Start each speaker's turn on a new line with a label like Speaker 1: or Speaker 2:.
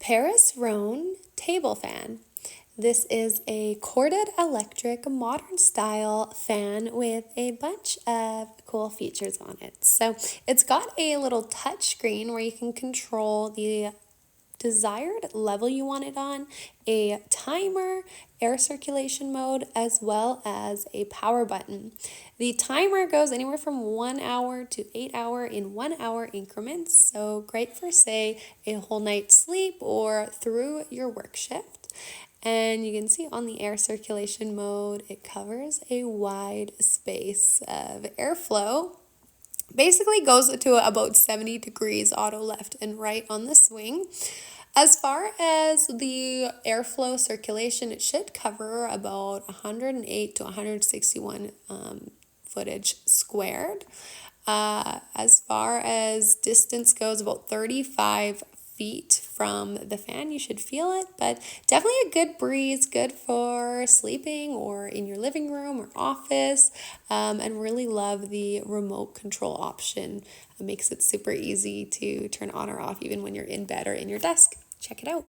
Speaker 1: Paris Rhone table fan. This is a corded electric modern style fan with a bunch of cool features on it. So it's got a little touch screen where you can control the desired level you want it on, a timer, air circulation mode, as well as a power button. The timer goes anywhere from 1 hour to 8 hour in 1 hour increments, so great for say a whole night's sleep or through your work shift. And you can see on the air circulation mode, it covers a wide space of airflow. Basically goes to about 70 degrees auto left and right on the swing. As far as the airflow circulation, it should cover about 108 to 161 footage squared. As far as distance goes, about 35 feet from the fan, you should feel it, but definitely a good breeze, good for sleeping or in your living room or office, and really love the remote control option. It makes it super easy to turn on or off even when you're in bed or in your desk. Check it out.